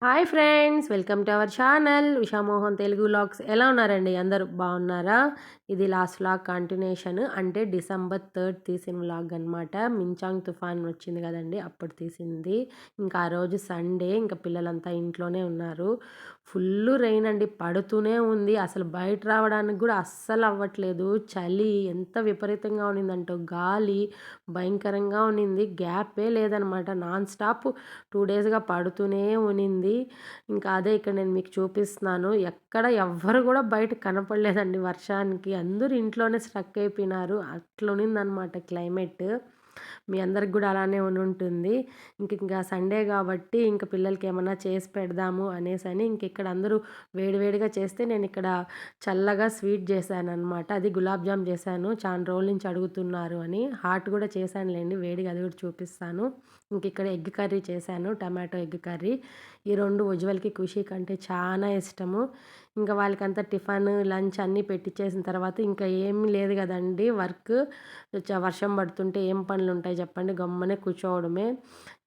Hi friends, welcome to our channel Usha Mohan Telugu vlogs. ఎలా ఉన్నారండి? అందరూ బాగున్నారా? ఇది లాస్ట్ వ్లాగ్ కంటిన్యూషన్, అంటే December 3 తీసిన వ్లాగ్ అనమాట. మించాంగ్ తుఫాన్ వచ్చింది కదండి, అప్పుడు తీసింది. ఇంకా ఆ రోజు సండే, ఇంకా పిల్లలంతా ఇంట్లోనే ఉన్నారు. ఫుల్ రెయిన్ అండి, పడుతూనే ఉంది. అసలు బయట రావడానికి కూడా అస్సలు అవ్వట్లేదు. చలి ఎంత విపరీతంగా ఉన్నిందంటో, గాలి భయంకరంగా ఉన్నింది. గ్యాపే లేదనమాట, నాన్ స్టాప్ 2 డేస్గా పడుతూనే ఉన్నింది. ఇంకా అదే ఇక్కడ నేను మీకు చూపిస్తున్నాను. ఎక్కడ ఎవ్వరు కూడా బయట కనపడలేదండి వర్షానికి. అందరూ ఇంట్లోనే స్ట్రక్ అయిపోయినారు. అట్లునిందనమాట క్లైమేట్. మీ అందరికి కూడా అలానే ఉంటుంది. ఇంకా సండే కాబట్టి ఇంక పిల్లలకి ఏమన్నా చేసి పెడదాము అనేసని ఇక్కడ అందరూ వేడివేడిగా చేస్తే నేను ఇక్కడ చల్లగా స్వీట్ చేశాననమాట. అది గులాబ్ జామ్ చేశాను. చాలా రోజుల నుంచి అడుగుతున్నారు అని. హాట్ కూడా చేశానులేండి, వేడిగా అది కూడా చూపిస్తాను. ఇక్కడ ఎగ్ కర్రీ చేశాను, టమాటో ఎగ్ కర్రీ. ఈ రెండు ఉజ్వల్కి ఖుషికి అంటే చాలా ఇష్టము. ఇంకా వాళ్ళకంతా టిఫిన్ లంచ్ అన్నీ పెట్టించేసిన తర్వాత ఇంకా ఏమీ లేదు కదండి వర్క్. వర్షం పడుతుంటే ఏం పనులు ఉంటాయి చెప్పండి, గమ్మునే కూర్చోవడమే.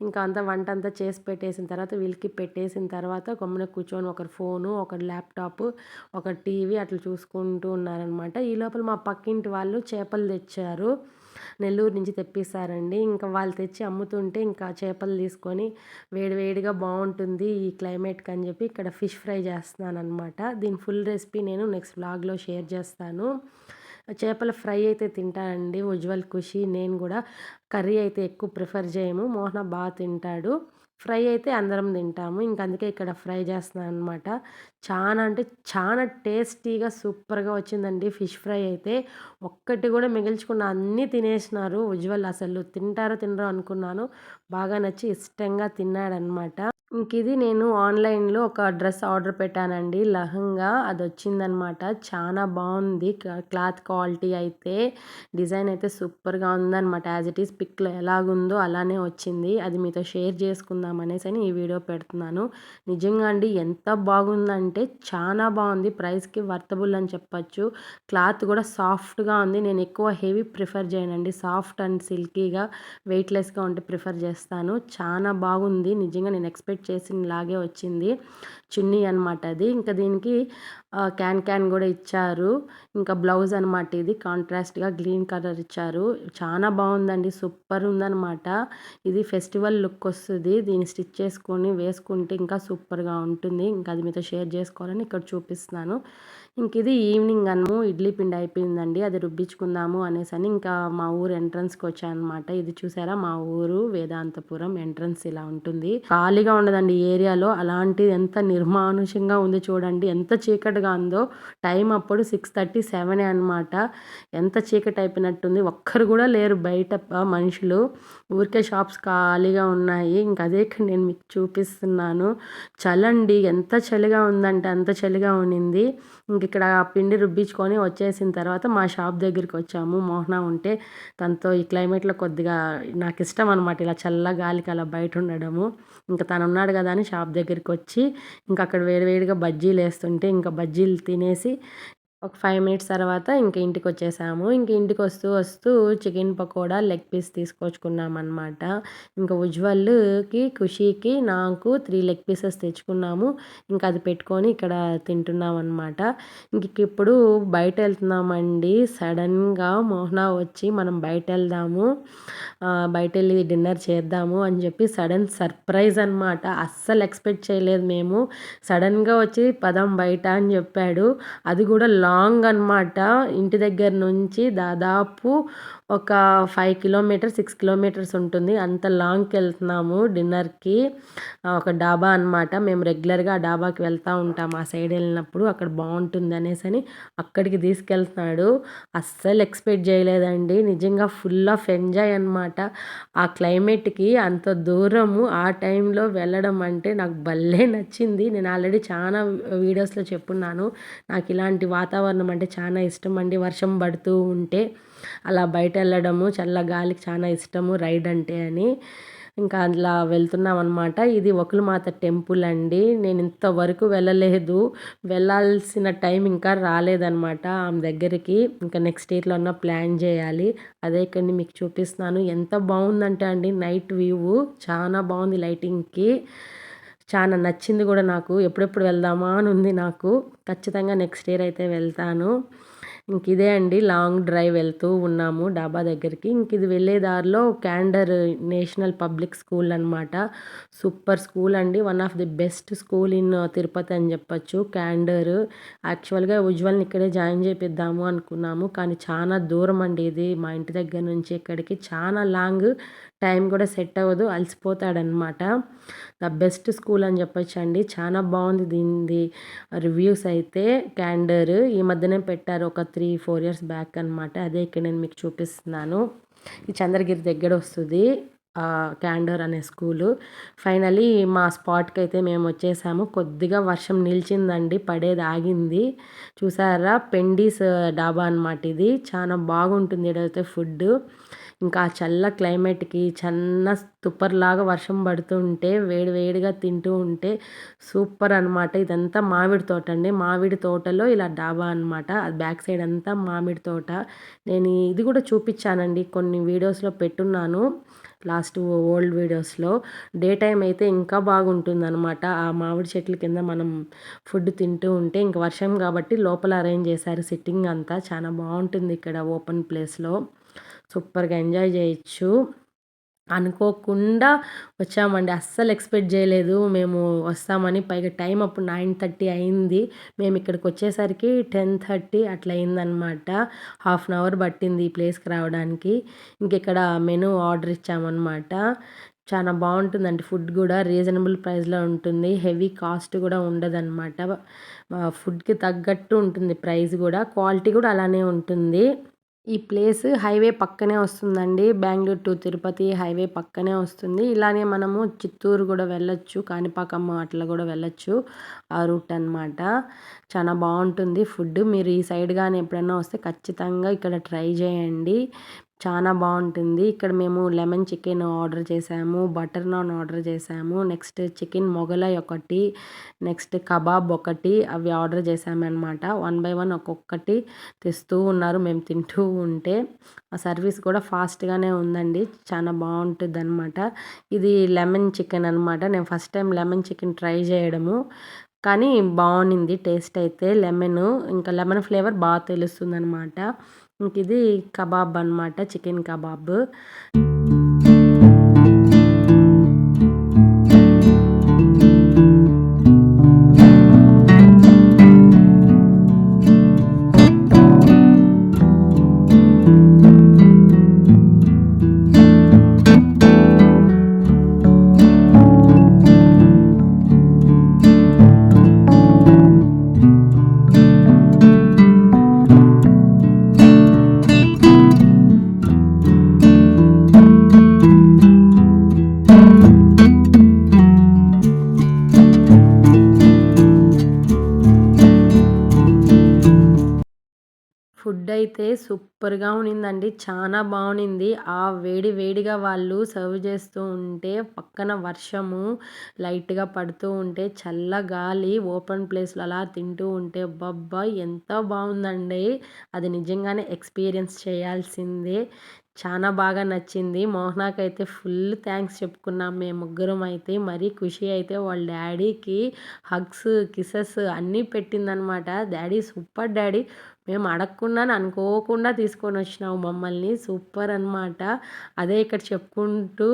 ఇంకా అంతా వంట అంతా చేసి పెట్టేసిన తర్వాత వీళ్ళకి పెట్టేసిన తర్వాత గమ్మునే కూర్చొని ఒకరు ఫోను, ఒకరు ల్యాప్టాప్, ఒక టీవీ అట్లా చూసుకుంటూ ఉన్నారనమాట. ఈ లోపల మా పక్కింటి వాళ్ళు చేపలు తెచ్చారు, నెల్లూరు నుంచి తెప్పిస్తారండి. ఇంకా వాళ్ళు తెచ్చి అమ్ముతుంటే ఇంకా చేపలు తీసుకొని వేడివేడిగా బాగుంటుంది ఈ క్లైమేట్కి అని చెప్పి ఇక్కడ ఫిష్ ఫ్రై చేస్తున్నాను అనమాట. దీని ఫుల్ రెసిపీ నేను నెక్స్ట్ వ్లాగ్లో షేర్ చేస్తాను. చేపల ఫ్రై అయితే తింటానండి ఉజ్వల్, ఖుషి, నేను కూడా. కర్రీ అయితే ఎక్కువ ప్రిఫర్ చేయము, మోహన బాగా తింటాడు. ఫ్రై అయితే అందరం తింటాము. అందుకే ఇక్కడ ఫ్రై చేస్తున్నాను అనమాట. చాలా అంటే చాలా టేస్టీగా సూపర్గా వచ్చిందండి ఫిష్ ఫ్రై అయితే. ఒక్కటి కూడా మిగిల్చకుండా అన్నీ తినేసినారు ఉజ్వల్. అసలు తింటారో తినరో అనుకున్నాను, బాగా నచ్చి ఇష్టంగా తిన్నాడనమాట. ఇది నేను ఆన్లైన్లో ఒక డ్రెస్ ఆర్డర్ పెట్టానండి, లెహంగా. అది వచ్చిందనమాట. చాలా బాగుంది క్లాత్ క్వాలిటీ అయితే. డిజైన్ అయితే సూపర్గా ఉందన్నమాట. యాజ్ ఇట్ ఈస్ పిక్లో ఎలాగుందో అలానే వచ్చింది. అది మీతో షేర్ చేసుకుందాం అనేసి ఈ వీడియో పెడుతున్నాను. నిజంగా అండి ఎంత బాగుందంటే చాలా బాగుంది. ప్రైస్కి వర్తబుల్ అని చెప్పచ్చు. క్లాత్ కూడా సాఫ్ట్గా ఉంది. నేను ఎక్కువ హెవీ ప్రిఫర్ చేయనండి, సాఫ్ట్ అండ్ సిల్కీగా వెయిట్లెస్గా ఉంటే ప్రిఫర్ చేస్తాను. చాలా బాగుంది నిజంగా, నేను ఎక్స్పెక్ట్ చేసినలాగే వచ్చింది. చున్నీ అనమాట అది. ఇంకా దీనికి క్యాన్ కూడా ఇచ్చారు. ఇంకా బ్లౌజ్ అనమాట, ఇది కాంట్రాస్ట్గా గ్రీన్ కలర్ ఇచ్చారు. చాలా బాగుందండి, సూపర్ ఉందనమాట. ఇది ఫెస్టివల్ లుక్ వస్తుంది. దీన్ని స్టిచ్ చేసుకొని వేసుకుంటే ఇంకా సూపర్గా ఉంటుంది. అది మీతో షేర్ చేసుకోవాలని ఇక్కడ చూపిస్తున్నాను. ఇది ఈవినింగ్ ఇడ్లీ పిండి అయిపోయిందండి, అది రుబ్బించుకుందాము అనేసని ఇంకా మా ఊరు ఎంట్రన్స్కి వచ్చాను అనమాట. ఇది చూసారా, మా ఊరు వేదాంతపురం ఎంట్రన్స్ ఇలా ఉంటుంది. ఖాళీగా ఉండదండి ఏరియాలో. అలాంటిది ఎంత నిర్మానుషంగా ఉంది చూడండి, ఎంత చీకటిగా ఉందో. టైం అప్పుడు 6:30, 7 అనమాట. ఎంత చీకటి అయిపోయినట్టుంది. ఒక్కరు కూడా లేరు బయట మనుషులు. ఊరికే షాప్స్ ఖాళీగా ఉన్నాయి. అదే నేను మీకు చూపిస్తున్నాను. చలండి, ఎంత చలిగా ఉందంటే అంత చలిగా ఉన్నింది. ఇక్కడ పిండి రుబ్బించుకొని వచ్చేసిన తర్వాత మా షాప్ దగ్గరికి వచ్చాము. మోహన ఉంటే తనతో ఈ క్లైమేట్లో కొద్దిగా నాకు ఇష్టం అనమాట, ఇలా చల్ల గాలికి అలా బయట ఉండడము. తను ఉన్నాడు కదా అని షాప్ దగ్గరికి వచ్చి అక్కడ వేడివేడిగా బజ్జీలు వేస్తుంటే బజ్జీలు తినేసి ఒక 5 మినిట్స్ తర్వాత ఇంటికి వచ్చేసాము. ఇంటికి వస్తూ వస్తూ చికెన్ పకోడా, లెగ్ పీస్ తీసుకొచ్చుకున్నాం అనమాట. ఉజ్వల్కి, ఖుషీకి, నాకు 3 లెగ్ పీసెస్ తెచ్చుకున్నాము. అది పెట్టుకొని ఇక్కడ తింటున్నాం అనమాట. ఇప్పుడు బయట వెళ్తున్నామండి. సడన్గా మోహన వచ్చి మనం బయట వెళ్దాము, బయట వెళ్ళి డిన్నర్ చేద్దాము అని చెప్పి సడన్ సర్ప్రైజ్ అనమాట. అస్సలు ఎక్స్పెక్ట్ చేయలేదు మేము. సడన్గా వచ్చి పదం బయట అని చెప్పాడు. అది కూడా లాంగ్ అనమాట. ఇంటి దగ్గర నుంచి దాదాపు ఒక 5 కిలోమీటర్స్, 6 కిలోమీటర్స్ ఉంటుంది. అంత లాంగ్కి వెళ్తున్నాము డిన్నర్కి. ఒక డాబా అనమాట. మేము రెగ్యులర్గా ఆ డాబాకి వెళ్తూ ఉంటాం, ఆ సైడ్ వెళ్ళినప్పుడు అక్కడ బాగుంటుంది అనేసి అక్కడికి తీసుకెళ్తున్నాడు. అస్సలు ఎక్స్పెక్ట్ చేయలేదండి, నిజంగా ఫుల్ ఆఫ్ ఎంజాయ్ అనమాట. ఆ క్లైమేట్కి అంత దూరము ఆ టైంలో వెళ్ళడం అంటే నాకు భలే నచ్చింది. నేను ఆల్రెడీ చాలా వీడియోస్లో చెప్పున్నాను, నాకు ఇలాంటి వాతావరణం అంటే చాలా ఇష్టం అండి. వర్షం పడుతూ ఉంటే అలా బయట వెళ్ళడము, చల్ల గాలికి చాలా ఇష్టము రైడ్ అంటే అని. అలా వెళ్తున్నాం అనమాట. ఇది ఒకలమాత టెంపుల్ అండి. నేను ఇంతవరకు వెళ్ళలేదు, వెళ్ళాల్సిన టైం ఇంకా రాలేదనమాట ఆమె దగ్గరికి. నెక్స్ట్ ఇయర్లో అన్నా ప్లాన్ చేయాలి. అదే ఇక్కడ మీకు చూపిస్తున్నాను. ఎంత బాగుందంటే అండి, నైట్ వ్యూ చాలా బాగుంది లైటింగ్కి. చాలా నచ్చింది కూడా నాకు. ఎప్పుడెప్పుడు వెళ్దామా అని ఉంది నాకు. ఖచ్చితంగా నెక్స్ట్ ఇయర్ అయితే వెళ్తాను. ఇంక ఇదే అండి లాంగ్ డ్రైవ్ వెళ్తూ ఉన్నాము డాబా దగ్గరికి. ఇంక ఇది వెళ్ళే దారిలో క్యాండర్ నేషనల్ పబ్లిక్ స్కూల్ అనమాట. సూపర్ స్కూల్ అండి. One of the best school in Tirupati అని చెప్పొచ్చు క్యాండర్. యాక్చువల్‌గా ఉజ్వల్‌ని ఇక్కడే జాయిన్ చేపిద్దాము అనుకున్నాము. కానీ చాలా దూరం అండి ఇది మా ఇంటి దగ్గర నుంచి ఇక్కడికి. చాలా లాంగ్. టైం కూడా సెట్ అవ్వదు. అలసిపోతాడనమాట. ద బెస్ట్ స్కూల్ అని చెప్పొచ్చండి. చాలా బాగుంది దీనిది రివ్యూస్ అయితే. క్యాండర్ ఈ మధ్యనే పెట్టారు ఒక 3-4 ఇయర్స్ బ్యాక్ అనమాట. అదే ఇక్కడ నేను మీకు చూపిస్తున్నాను. ఈ చంద్రగిరి దగ్గర వస్తుంది క్యాండర్ అనే స్కూలు. ఫైనలీ మా స్పాట్కి అయితే మేము వచ్చేసాము. కొద్దిగా వర్షం నిలిచిందండి, పడేది ఆగింది. చూసారా పెండీస్ డాబా అనమాట ఇది. చాలా బాగుంటుంది ఇక్కడైతే ఫుడ్. ఇంకా ఆ చల్ల క్లైమేట్కి తుప్పర్లాగా వర్షం పడుతూ ఉంటే వేడి వేడిగా తింటూ ఉంటే సూపర్ అనమాట. ఇదంతా మామిడి తోట అండి. మామిడి తోటలో ఇలా డాబా అనమాట. అది బ్యాక్ సైడ్ అంతా మామిడి తోట. నేను ఇది కూడా చూపించానండి, కొన్ని వీడియోస్లో పెట్టున్నాను, లాస్ట్ ఓల్డ్ వీడియోస్లో. డే టైం అయితే ఇంకా బాగుంటుందన్నమాట. ఆ మామిడి చెట్ల కింద మనం ఫుడ్ తింటూ ఉంటే. ఇంక వర్షం కాబట్టి లోపల అరేంజ్ చేశారు సిట్టింగ్ అంతా. చాలా బాగుంటుంది ఇక్కడ ఓపెన్ ప్లేస్లో. సూపర్గా ఎంజాయ్ చేయొచ్చు. అనుకోకుండా వచ్చామండి. అస్సలు ఎక్స్పెక్ట్ చేయలేదు మేము వస్తామని. పైగా టైం అప్పుడు 9:30 అయింది. మేము ఇక్కడికి వచ్చేసరికి 10:30 అట్లా అయిందనమాట. హాఫ్ అన్ అవర్ పట్టింది ఈ ప్లేస్కి రావడానికి. ఇంకిక్కడ మెనూ ఆర్డర్ ఇచ్చామన్నమాట. చాలా బాగుంటుందండి. ఫుడ్ కూడా రీజనబుల్ ప్రైస్లో ఉంటుంది. హెవీ కాస్ట్ కూడా ఉండదన్నమాట. ఫుడ్కి తగ్గట్టు ఉంటుంది ప్రైస్ కూడా. క్వాలిటీ కూడా అలానే ఉంటుంది. ఈ ప్లేస్ హైవే పక్కనే వస్తుందండి. బెంగుళూరు టు తిరుపతి హైవే పక్కనే వస్తుంది. ఇలానే మనము చిత్తూరు కూడా వెళ్ళొచ్చు. కాణిపాకం అట్లా కూడా వెళ్ళొచ్చు. ఆ రూట్ అనమాట. చాలా బాగుంటుంది ఫుడ్. మీరు ఈ సైడ్ కానీ ఎప్పుడైనా వస్తే ఖచ్చితంగా ఇక్కడ ట్రై చేయండి. చాలా బాగుంటుంది. ఇక్కడ మేము లెమన్ చికెన్ ఆర్డర్ చేసాము, బటర్ నాన్ ఆర్డర్ చేసాము, నెక్స్ట్ చికెన్ మొగలై ఒకటి, నెక్స్ట్ కబాబ్ ఒకటి, అవి ఆర్డర్ చేసామన్నమాట. 1 బై 1 ఒక్కొక్కటి తెస్తూ ఉన్నారు మేము తింటూ ఉంటే. ఆ సర్వీస్ కూడా ఫాస్ట్గానే ఉందండి. చాలా బాగుంటుంది అనమాట. ఇది లెమన్ చికెన్ అనమాట. నేను first time lemon chicken try చేయడము, కానీ బాగుంది టేస్ట్ అయితే. ఇంకా లెమన్ ఫ్లేవర్ బాగా తెలుస్తుంది అనమాట. ఇంక ఇది కబాబ్ అనమాట, చికెన్ కబాబ్. ఫుడ్ అయితే సూపర్‌గా ఉన్నిందండి. చాలా బావునింది. ఆ వేడి వేడిగా వాళ్ళు సర్వ్ చేస్తూ ఉంటే, పక్కన వర్షము లైట్‌గా పడుతూ ఉంటే, చల్ల గాలి ఓపెన్ ప్లేస్‌లో అలా తింటూ ఉంటే అబ్బబ్బా! ఎంత బావుందండి. అది నిజంగానే ఎక్స్‌పీరియన్స్ చేయాల్సిందే. చాలా బాగా నచ్చింది. మోహనాకైతే ఫుల్ థాంక్స్ చెప్పుకున్నాం మేము ముగ్గురం అయితే. మరీ ఖుషి అయితే వాళ్ళ డ్యాడీకి హగ్స్, కిసెస్ అన్నీ పెట్టిందనమాట. డ్యాడీ సూపర్ డ్యాడీ, మేము అడగకుండానే అనుకోకుండా తీసుకొనొచ్చినావు మమ్మల్ని. సూపర్ అనమాట. అదే ఇక్కడ చెప్పుకుంటూ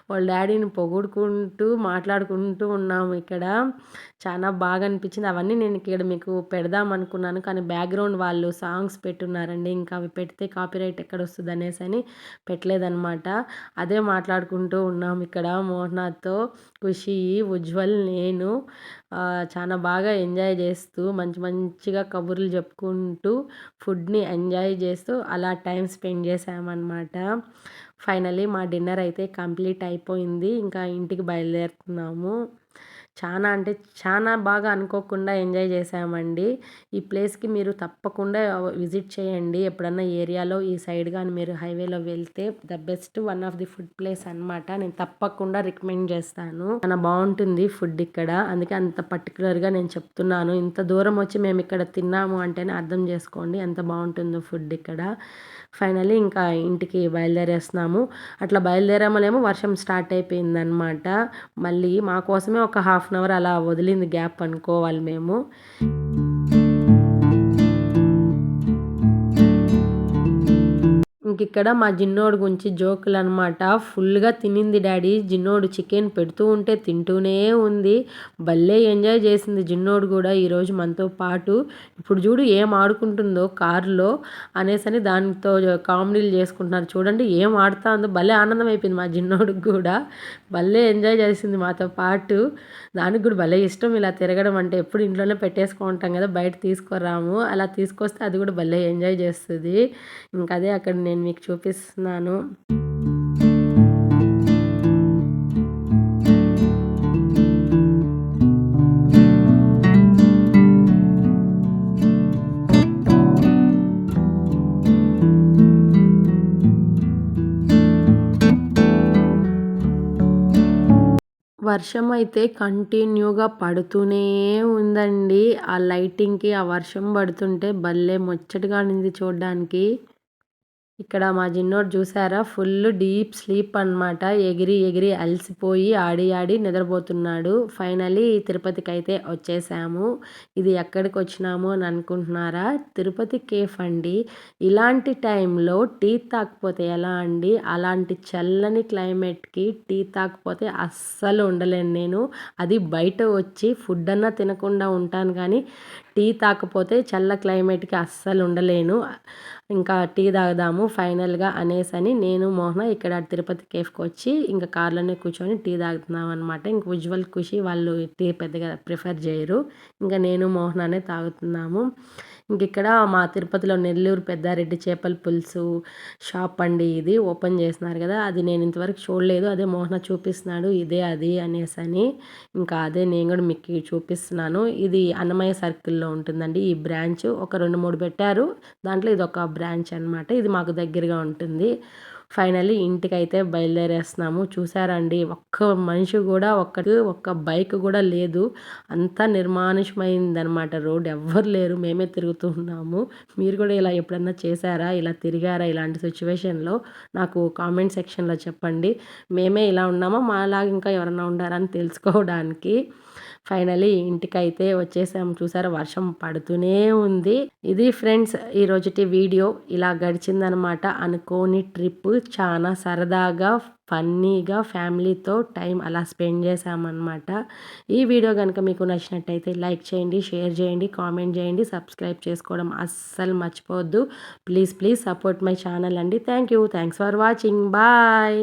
వాళ్ళ డ్యాడీని పొగుడుకుంటూ మాట్లాడుకుంటూ ఉన్నాము ఇక్కడ. చాలా బాగా అనిపించింది. అవన్నీ నేను ఇక్కడ మీకు పెడదాం అనుకున్నాను, కానీ బ్యాక్‌గ్రౌండ్ వాళ్ళు సాంగ్స్ పెట్టున్నారండి. ఇంకా అవి పెడితే కాపీరైట్ ఎక్కడొస్తది అనేసని పెట్టలేదనమాట. అదే మాట్లాడుకుంటూ ఉన్నాం ఇక్కడ మోహనాతో. ఖుషి, ఉజ్వల్, నేను చాలా బాగా ఎంజాయ్ చేస్తూ మంచిగా కబుర్లు చెప్పుకుంటూ ఫుడ్‌ని ఎంజాయ్ చేస్తూ అలా టైం స్పెండ్ చేశామన్నమాట. ఫైనల్లీ మా డిన్నర్ అయితే కంప్లీట్ అయిపోయింది. ఇంకా ఇంటికి బయలుదేరుతున్నాము. అంటే చాలా బాగా అనుకోకుండా ఎంజాయ్ చేశామండి. ఈ ప్లేస్‌కి మీరు తప్పకుండా విజిట్ చేయండి. ఎప్పుడన్నా ఏరియాలో ఈ సైడ్ గాని మీరు హైవేలో వెళ్తే the best one of the food place అనమాట. నేను తప్పకుండా రికమెండ్ చేస్తాను. చాలా బాగుంటుంది ఫుడ్ ఇక్కడ. అందుకే అంత పర్టికులర్‌గా నేను చెప్తున్నాను. ఇంత దూరం వచ్చి మేము ఇక్కడ తిన్నాము అంటేనే అర్థం చేసుకోండి ఎంత బాగుంటుందో ఫుడ్ ఇక్కడ. ఫైనల్లీ ఇంకా ఇంటికి బయలుదేరేస్తున్నాము. అట్లా బయలుదేరామలేమో వర్షం స్టార్ట్ అయిపోయిందనమాట. మళ్ళీ మా కోసమే ఒక హాఫ్ హాఫ్ అన్ అవర్ అలా వదిలింది గ్యాప్ అనుకోవాలి మేము. ఇంకిక్కడ మా జిన్నోడు గురించి జోకులనమాట. ఫుల్‌గా తినింది డాడీ. జిన్నోడు చికెన్ పెడుతూ ఉంటే తింటూనే ఉంది. భలే ఎంజాయ్ చేసింది జిన్నోడు గూడా ఈరోజు మనతో పాటు. ఇప్పుడు చూడు ఏం ఆడుకుంటుందో కారులో అనేసని దానితో కామెడీలు చేసుకుంటున్నారు. చూడండి ఏం ఆడుతా ఉందో, భలే ఆనందం అయిపోయింది మా జిన్నోడికి గూడా. భలే ఎంజాయ్ చేసింది మాతో పాటు. దానికి కూడా భలే ఇష్టం ఇలా తిరగడం అంటే. ఎప్పుడు ఇంట్లోనే పెట్టేసుకుంటాం కదా, బయట తీసుకురాము. అలా తీసుకొస్తే అది కూడా భలే ఎంజాయ్ చేస్తది. ఇంకదే అక్కడ నేను మీకు చూపిస్తున్నాను. వర్షం అయితే కంటిన్యూగా పడుతూనే ఉందండి. ఆ లైటింగ్‌కి ఆ వర్షం పడుతుంటే భలే ముచ్చటగా ఉండింది చూడ్డానికి. ఇక్కడ మా జిన్నోడు చూసారా ఫుల్ డీప్ స్లీప్ అనమాట. ఎగిరి ఎగిరి అలసిపోయి ఆడి ఆడి నిద్రపోతున్నాడు. ఫైనల్లీ తిరుపతికైతే వచ్చేసాము. ఇది ఎక్కడికి వచ్చినాము అని అనుకుంటున్నారా? తిరుపతి కేఫ్ అండి. ఇలాంటి టైంలో టీ తాగకపోతే ఎలా అండి? అలాంటి చల్లని క్లైమేట్‌కి టీ తాగకపోతే అస్సలు ఉండలేను నేను. అది బయట వచ్చి ఫుడ్ అన్నా తినకుండా ఉంటాను కానీ టీ తాగకపోతే చల్ల క్లైమేట్‌కి అస్సలు ఉండలేను. ఇంకా టీ తాగుదాము ఫైనల్‌గా అనేసని నేను, మోహన ఇక్కడ తిరుపతి కేఫ్‌కి వచ్చి ఇంకా కార్‌లోనే కూర్చొని టీ తాగుతున్నాం అనమాట. ఇంక ఉజ్వల్, ఖుషి వాళ్ళు టీ పెద్దగా ప్రిఫర్ చేయరు. ఇంకా నేను, మోహననే తాగుతున్నాము. ఇంకిక్కడ మా తిరుపతిలో నెల్లూరు పెద్దారెడ్డి చేపల పులుసు షాప్ అండి ఇది. ఓపెన్ చేసినారు కదా, అది నేను ఇంతవరకు చూడలేదు. అదే మోహన చూపిస్తున్నాడు ఇదే అది అనేసని. ఇంకా అదే నేను కూడా మీకు చూపిస్తున్నాను. ఇది అన్నమయ్య సర్కిల్‌లో ఉంటుందండి ఈ బ్రాంచ్. ఒక 2, 3 పెట్టారు. దాంట్లో ఇదొక బ్రాంచ్ అనమాట. ఇది మాకు దగ్గరగా ఉంటుంది. ఫైనల్లీ ఇంటికైతే బయలుదేరేస్తున్నాము. చూసారా అండి, ఒక్క మనిషి కూడా ఒక్క బైక్ కూడా లేదు. అంతా నిర్మానుష్యమైందనమాట రోడ్. ఎవ్వరు లేరు, మేమే తిరుగుతూ ఉన్నాము. మీరు కూడా ఇలా ఎప్పుడన్నా చేశారా? ఇలా తిరిగారా ఇలాంటి సిచ్యువేషన్‌లో? నాకు కామెంట్ సెక్షన్‌లో చెప్పండి. మేమే ఇలా ఉన్నామా, మాలాగా ఇంకా ఎవరన్నా ఉండారా అని తెలుసుకోవడానికి. ఫైనల్లీ ఇంటికైతే వచ్చేసాము. చూసారా వర్షం పడుతూనే ఉంది. ఇది ఫ్రెండ్స్ ఈరోజుటి వీడియో. ఇలా గడిచిందనమాట అనుకోని ట్రిప్. చాలా సరదాగా ఫన్నీగా ఫ్యామిలీతో టైం అలా స్పెండ్ చేసామన్నమాట. ఈ వీడియో కనుక మీకు నచ్చినట్టయితే లైక్ చేయండి, షేర్ చేయండి, కామెంట్ చేయండి, సబ్స్క్రైబ్ చేసుకోవడం అస్సలు మర్చిపోవద్దు. ప్లీజ్ సపోర్ట్ మై ఛానల్ అండి. Thanks for watching. బాయ్.